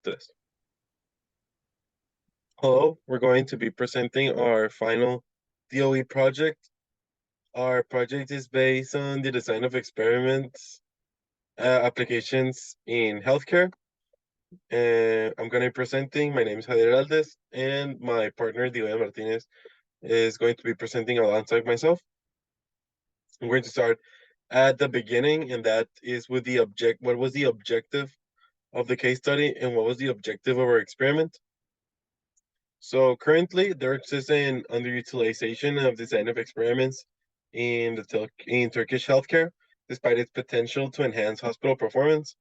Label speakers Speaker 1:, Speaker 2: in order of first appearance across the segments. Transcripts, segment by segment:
Speaker 1: this. Hello, we're going to be presenting our final DOE project. Our project is based on the design of experiments applications in healthcare. I'm going to be presenting. My name is Javier Heraldez, and my partner, Ian Martinez, is going to be presenting alongside myself. I'm going to start at the beginning, and that is with the what was the objective of the case study and what was the objective of our experiment. So currently, there exists an underutilization of design of experiments in Turkish healthcare, despite its potential to enhance hospital performance.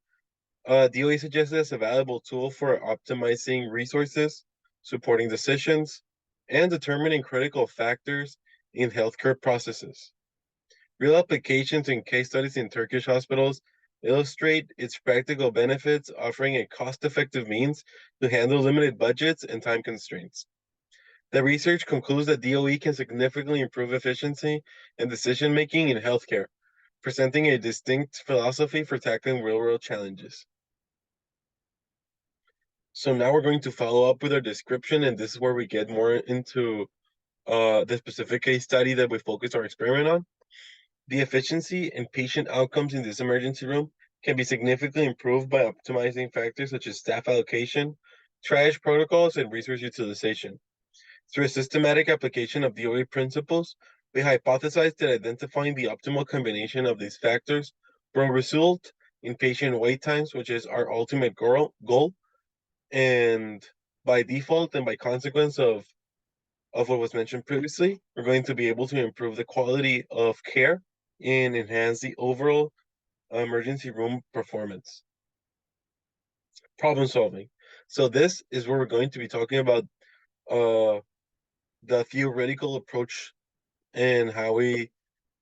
Speaker 1: DOE suggests as a valuable tool for optimizing resources, supporting decisions, and determining critical factors in healthcare processes. Real applications and case studies in Turkish hospitals illustrate its practical benefits, offering a cost-effective means to handle limited budgets and time constraints. The research concludes that DOE can significantly improve efficiency and decision-making in healthcare, presenting a distinct philosophy for tackling real-world challenges. So now we're going to follow up with our description, and this is where we get more into the specific case study that we focus our experiment on. The efficiency and patient outcomes in this emergency room can be significantly improved by optimizing factors such as staff allocation, triage protocols, and resource utilization. Through a systematic application of DOE principles, we hypothesized that identifying the optimal combination of these factors will result in patient wait times, which is our ultimate goal. And by default and by consequence of what was mentioned previously, we're going to be able to improve the quality of care and enhance the overall emergency room performance. Problem solving. So this is where we're going to be talking about the theoretical approach and how we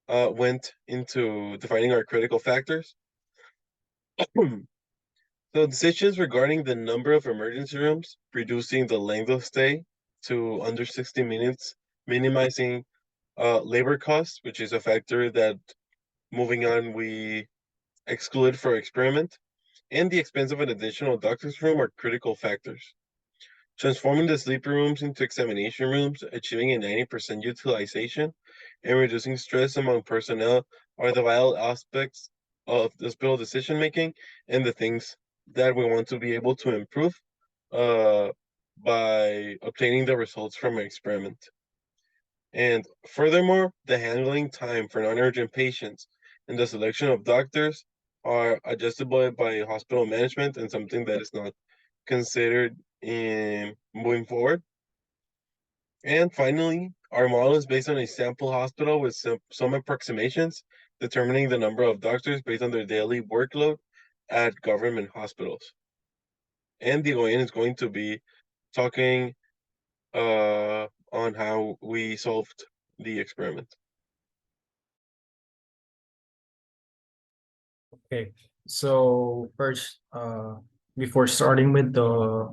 Speaker 1: went into defining our critical factors. So decisions regarding the number of emergency rooms, reducing the length of stay to under 60 minutes, minimizing labor costs, which is a factor that, moving on, we exclude for experiment, and the expense of an additional doctor's room are critical factors. Transforming the sleeper rooms into examination rooms, achieving a 90% utilization, and reducing stress among personnel are the vital aspects of hospital decision-making and the things that we want to be able to improve by obtaining the results from an experiment. And furthermore, the handling time for non-urgent patients and the selection of doctors are adjustable by hospital management and something that is not considered in moving forward. And finally, our model is based on a sample hospital with some approximations, determining the number of doctors based on their daily workload at government hospitals. And the ON is going to be talking on how we solved the experiment.
Speaker 2: Okay, so first, before starting with the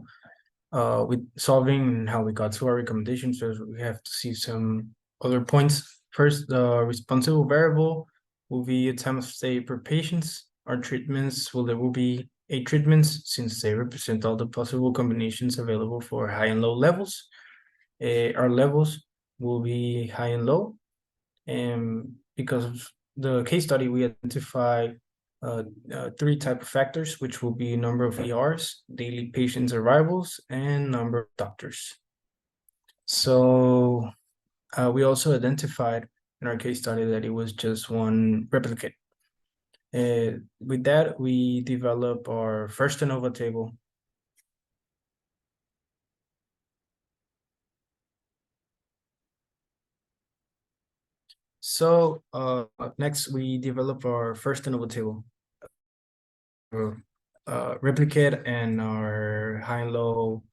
Speaker 2: with solving and how we got to our recommendations, so we have to see some other points. First, the responsible variable will be a time of stay per patients. Our treatments there will be 8 treatments since they represent all the possible combinations available for high and low levels. Our levels will be high and low, and because of the case study, we identify 3 type of factors, which will be number of ERs, daily patients arrivals, and number of doctors. So we also identified in our case study that it was just one replicate. With that, we develop our first ANOVA table. So next, we develop our first ANOVA table. Replicate and our high and low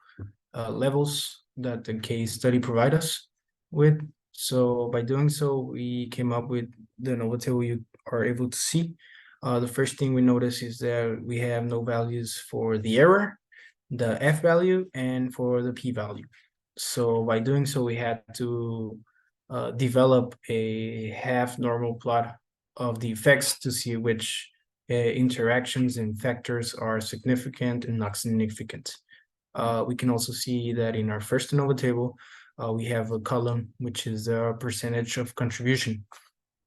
Speaker 2: levels that the case study provide us with. So by doing so, we came up with the ANOVA table you are able to see. The first thing we notice is that we have no values for the error, the F value, and for the P value. So by doing so, we had to develop a half normal plot of the effects to see which interactions and factors are significant and not significant. We can also see that in our first ANOVA table, we have a column which is the percentage of contribution.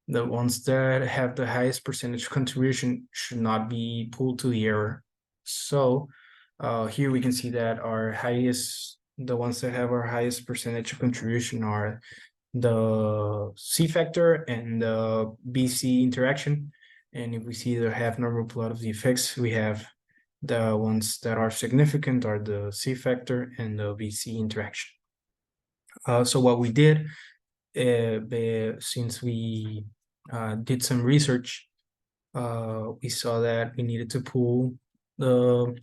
Speaker 2: The ones that have the highest percentage contribution should not be pulled to the error. So here we can see that the ones that have our highest percentage of contribution are the C factor and the BC interaction. And if we see the half normal plot of the effects, we have the ones that are significant are the C factor and the BC interaction. So what we did, since we did some research, we saw that we needed to pull the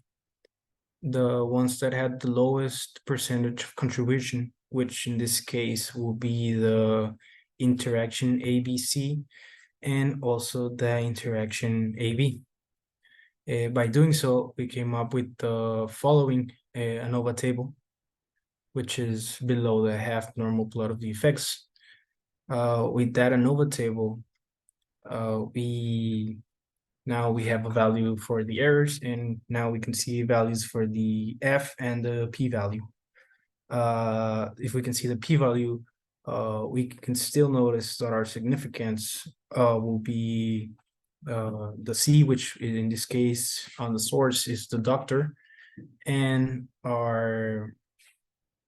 Speaker 2: ones that had the lowest percentage of contribution, which in this case will be the interaction ABC and also the interaction AB. By doing so, we came up with the following ANOVA table, which is below the half normal plot of the effects. With that ANOVA table, now we have a value for the errors, and now we can see values for the F and the p-value. If we can see the p-value, we can still notice that our significance will be the C, which in this case on the source is the doctor, and our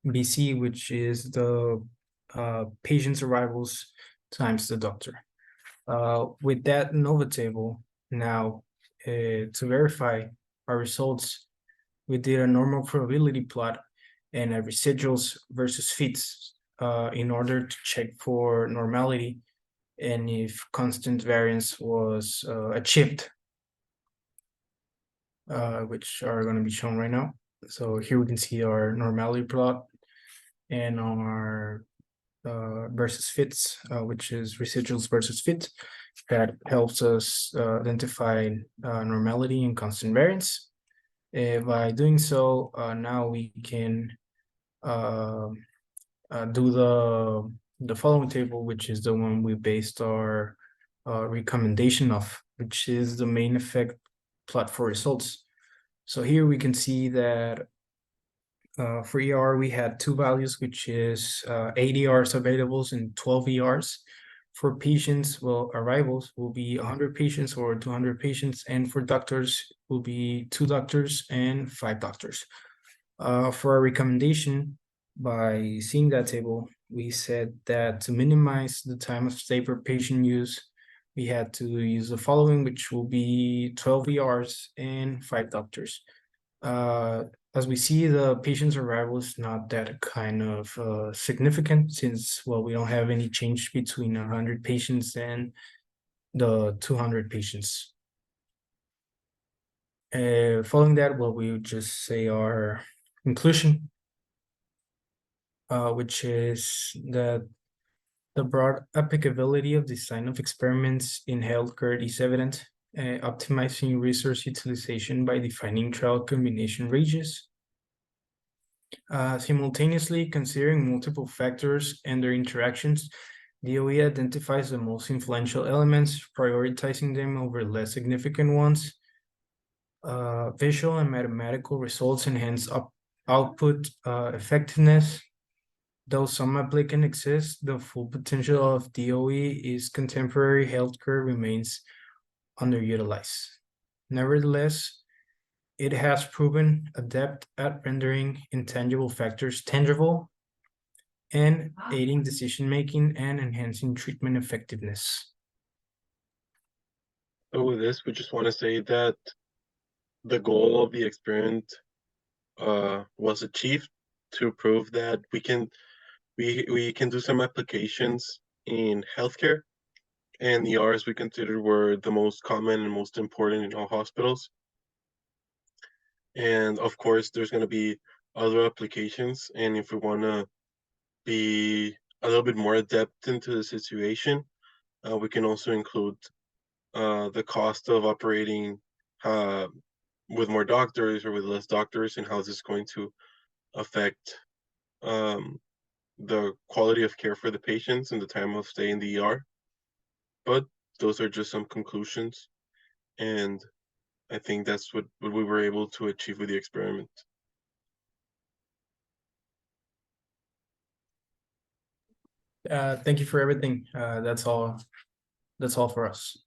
Speaker 2: BC, which is the patient's arrivals times the doctor. With that ANOVA table, now to verify our results, we did a normal probability plot and a residuals versus fits in order to check for normality and if constant variance was achieved, which are going to be shown right now. So here we can see our normality plot and our versus fits, which is residuals versus fit. That helps us identify normality and constant variance. By doing so, now we can do the following table, which is the one we based our recommendation of, which is the main effect plot for results. So here we can see that for ER, we had two values, which is 8 ERs available and 12 ERs. For patients, well, arrivals will be 100 patients or 200 patients, and for doctors will be 2 doctors and 5 doctors. For our recommendation, by seeing that table, we said that to minimize the time of stay per patient use, we had to use the following, which will be 12 ERs and 5 doctors. As we see, the patient's arrival is not that kind of significant since, well, we don't have any change between 100 patients and the 200 patients. Following that, well, we would just say our conclusion, which is that the broad applicability of design of experiments in healthcare is evident, optimizing resource utilization by defining trial combination ranges. Simultaneously considering multiple factors and their interactions, DOE identifies the most influential elements, prioritizing them over less significant ones. Visual and mathematical results enhance output effectiveness. Though some applicant exists, the full potential of DOE is contemporary healthcare remains underutilized. Nevertheless, it has proven adept at rendering intangible factors tangible and aiding decision-making and enhancing treatment effectiveness.
Speaker 1: So with this, we just want to say that the goal of the experiment was achieved to prove that we can do some applications in healthcare, and the ERs we considered were the most common and most important in all hospitals. And of course, there's going to be other applications, and if we want to be a little bit more adept into the situation, we can also include the cost of operating with more doctors or with less doctors, and how this is going to affect the quality of care for the patients and the time of stay in the ER. But those are just some conclusions, and I think that's what we were able to achieve with the experiment.
Speaker 2: Thank you for everything. That's all for us.